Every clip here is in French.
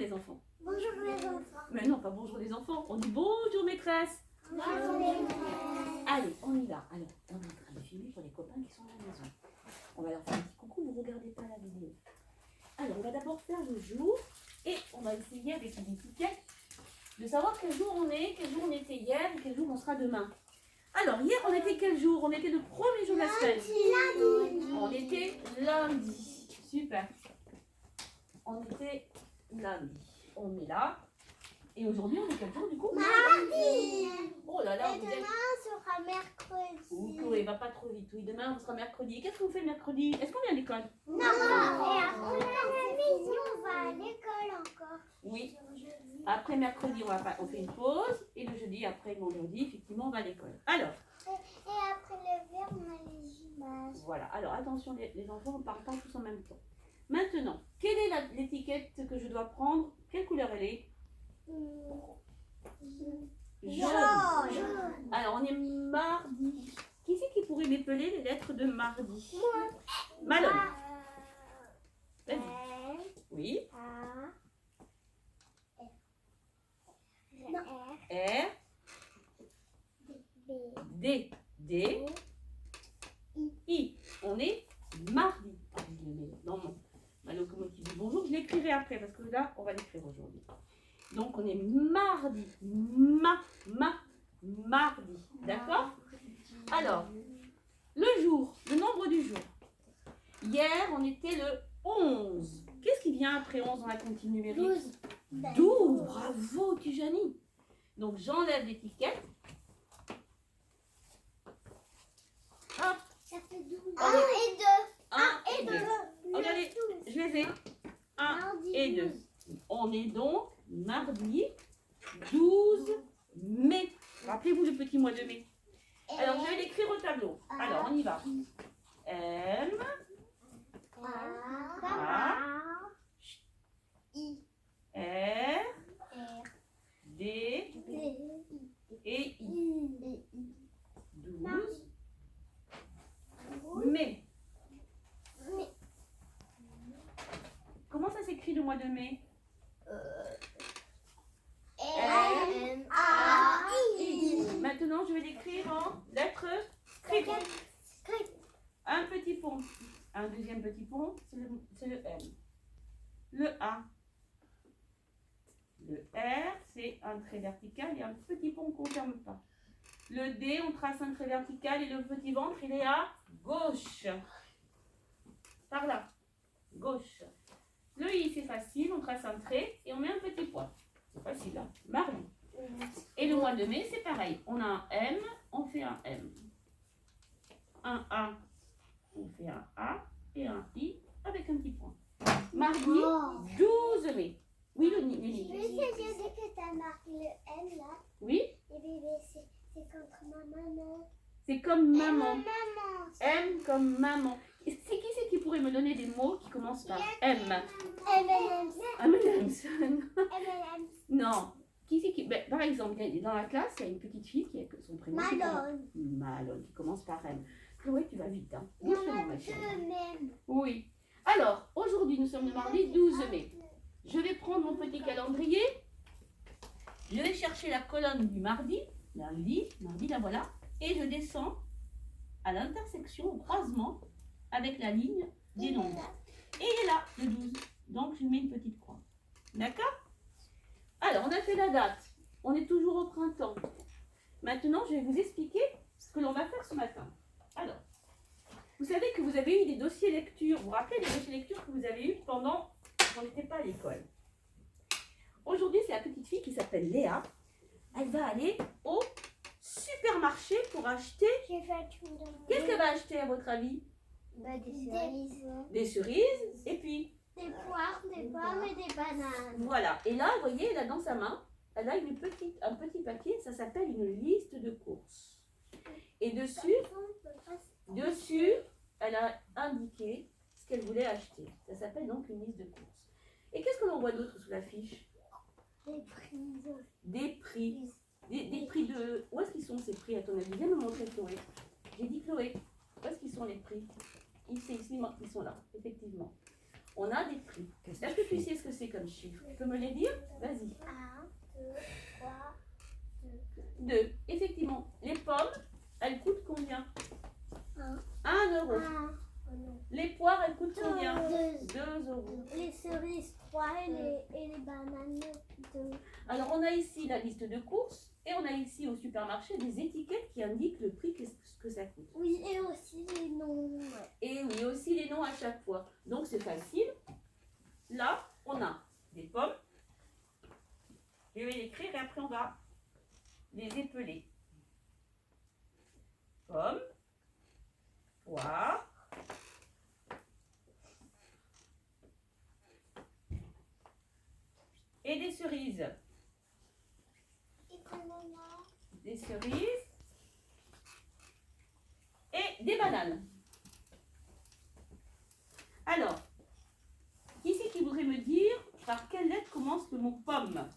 les enfants. Bonjour les enfants. Mais non, pas bonjour les enfants. On dit bonjour maîtresse. Bonjour les maîtresses. Allez, on y va. Alors, on est en train de filmer pour les copains qui sont à la maison. On va leur faire un petit coucou, vous ne regardez pas la vidéo. Alors, on va d'abord faire le jour et on va essayer avec une étiquette de savoir quel jour on est, quel jour on était hier et quel jour on sera demain. Alors, hier, on était quel jour? On était le premier jour de la semaine. Lundi. On était lundi. Super. On était lundi. On est là. Et aujourd'hui, on est quel jour du coup? Mardi. Oh là là, Et vous demain êtes... sera mercredi. Oui, Chloé, va pas trop vite. Oui, demain, on sera mercredi. Qu'est-ce que vous faites mercredi? Est-ce qu'on vient à l'école? Non. Et après la maison, on va à l'école encore. Oui. Après mercredi, on fait une pause. Et le jeudi, après le vendredi, effectivement, on va à l'école. Alors, Et après le verre, on a les images. voilà. Alors, attention, les enfants, on ne parle pas tous en même temps. Maintenant, quelle est l'étiquette que je dois prendre? Quelle couleur elle est? Jaune. Alors, on est mardi. Qui c'est qui pourrait m'épeler les lettres de mardi? Malone. Vas-y. Oui. R. D. D. I. On est mardi. Ah, je le mets dans ma locomotive du bonjour. Je l'écrirai après parce que là, on va l'écrire aujourd'hui. Donc, on est mardi. Mardi. D'accord? Alors, le jour, le nombre du jour. Hier, on était le 11. Qu'est-ce qui vient après 11 dans la comptine numérique? 12. Bravo, Tijani. Donc, j'enlève l'étiquette. Hop. Ça fait 12. 1 et 2. 1 et 2. Regardez, je les ai. 1 et 2. On est donc mardi 12 mai. Rappelez-vous le petit mois de mai. Alors, je vais l'écrire au tableau. Alors, on y va. M, R, D et I. 12 mai. Comment ça s'écrit le mois de mai? Maintenant, je vais l'écrire en lettres script. Un petit pont. Un deuxième petit pont, c'est le M. Le A. Le R, c'est un trait vertical et un petit pont qu'on ne ferme pas. Le D, on trace un trait vertical et le petit ventre, il est à gauche. Par là. Gauche. Le I, c'est facile, on trace un trait et on met un petit point. C'est facile, hein? Mardi. Et le mois de mai, c'est pareil. On a un M, on fait un M. Un A, on fait un A et un I avec un petit point. Mardi 12 mai. Oui, le Lily. Je sais que tu as marqué le M là. Oui, Et bébé, c'est contre ma maman. c'est comme maman. Maman. M comme maman. Et qui c'est qui pourrait me donner des mots qui commencent par M? M&M's. M&M's. M&M's. Non. Qui c'est qui... Ben, par exemple, dans la classe, il y a une petite fille qui a son prénom. Malone. Malone, qui commence par M. Chloé, tu vas vite, hein. Il y en Doucement, a ma deux chérie. même. Oui. Alors, aujourd'hui, nous sommes le mardi 12 mai. Je vais prendre mon petit calendrier. Je vais chercher la colonne du mardi. Lundi, mardi, la voilà. Et je descends à l'intersection, au croisement, avec la ligne des nombres. Et il est là, le 12. Donc, je mets une petite croix. D'accord? Alors, on a fait la date. On est toujours au printemps. Maintenant, je vais vous expliquer ce que l'on va faire ce matin. Alors, vous savez que vous avez eu des dossiers lecture. Vous vous rappelez des dossiers lecture que vous avez eu pendant qu'on n'était pas à l'école. Aujourd'hui, c'est la petite fille qui s'appelle Léa. Elle va aller au supermarché pour acheter. J'ai fait tout dans Qu'est-ce qu'elle va acheter à votre avis? des cerises. Des cerises et puis Des poires, des pommes et des bananes. voilà. Et là, vous voyez, elle a dans sa main, elle a un petit papier, ça s'appelle une liste de courses. Et dessus, elle a indiqué ce qu'elle voulait acheter. Ça s'appelle donc une liste de courses. Et qu'est-ce que l'on voit d'autre sous la fiche? Des prix. Des prix. Des prix de... Où est-ce qu'ils sont ces prix à ton avis? Viens me montrer, Chloé. J'ai dit Chloé, où est-ce qu'ils sont les prix? Ici, ils sont là, effectivement. On a des prix. Est-ce que tu sais ce que c'est comme chiffre? peux me les dire? Vas-y. 1, 2, 3, 2. Effectivement, les pommes, elles coûtent combien? 1 euro. 1. Les poires, elles coûtent combien? 2. 2 euros. Les cerises 3 et les bananes 2. Alors, on a ici la liste de courses et on a ici au supermarché des étiquettes qui indiquent le prix, ce que ça coûte. Oui, et aussi les noms. Et oui, aussi les noms à chaque fois. Donc, c'est facile. Là, on a des pommes. Je vais l'écrire et après, on va les épeler. Pommes, poires, et des cerises. Des cerises et des bananes. Alors, qui c'est qui voudrait me dire par quelle lettre commence le mot pomme?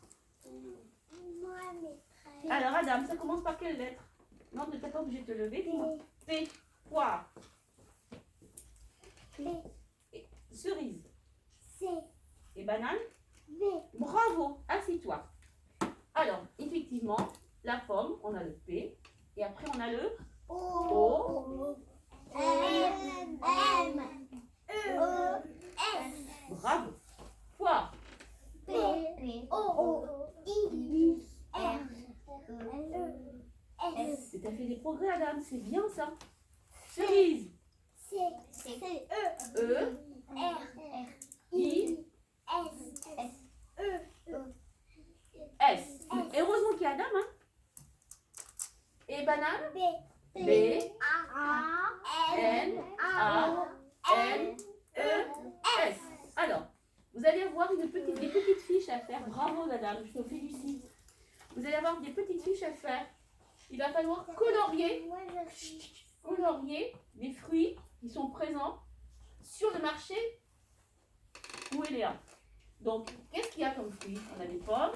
Moi, mes frères. Alors, Adam, ça commence par quelle lettre? Non, tu n'es pas obligé de te lever. Dis-moi. P, poire, P, et cerise C, et banane. V. Bravo, assis-toi. Alors, effectivement, la pomme, on a le P, et après on a le O, M, E, S. bravo. Poire, P, O, I, R, E, S. tu as fait des progrès, Adam, c'est bien ça. Cerise, C, E, E, R, I, S, E, S. Et heureusement qu'il y a Adam, hein. Et banane, B, B, A, N, A, N, E, S. Alors, vous allez avoir des petites fiches à faire. Bravo, madame, je te félicite. Vous allez avoir des petites fiches à faire. Il va falloir colorier les fruits qui sont présents sur le marché où il est. Donc, qu'est-ce qu'il y a comme fruits? On a des pommes,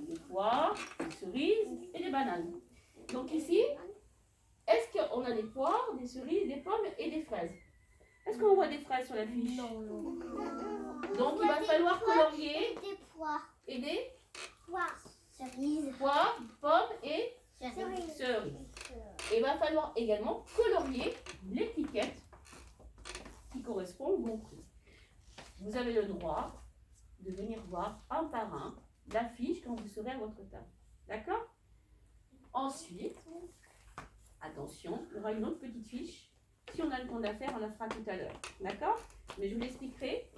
des poires, des cerises et des bananes. Donc ici, est-ce qu'on a des poires, des cerises, des pommes et des fraises? Est-ce qu'on voit des fraises sur la fiche? Non. Donc, il va falloir colorier Des poires. et des Poires. Cerises. poires, pommes et Cerises. cerises. Et il va falloir également colorier l'étiquette qui correspond au bon prix. Vous avez le droit de venir voir un par un la fiche quand vous serez à votre table. D'accord? Ensuite, attention, il y aura une autre petite fiche. Si on a le temps de la faire, on la fera tout à l'heure. D'accord? Mais je vous l'expliquerai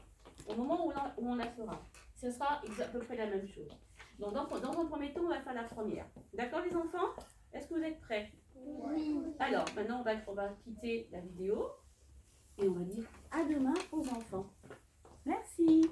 au moment où on la fera. Ce sera à peu près la même chose. Donc, dans un premier temps, on va faire la première. D'accord, les enfants? Est-ce que vous êtes prêts? Oui. Alors, maintenant, on va quitter la vidéo et on va dire à demain aux enfants. Merci.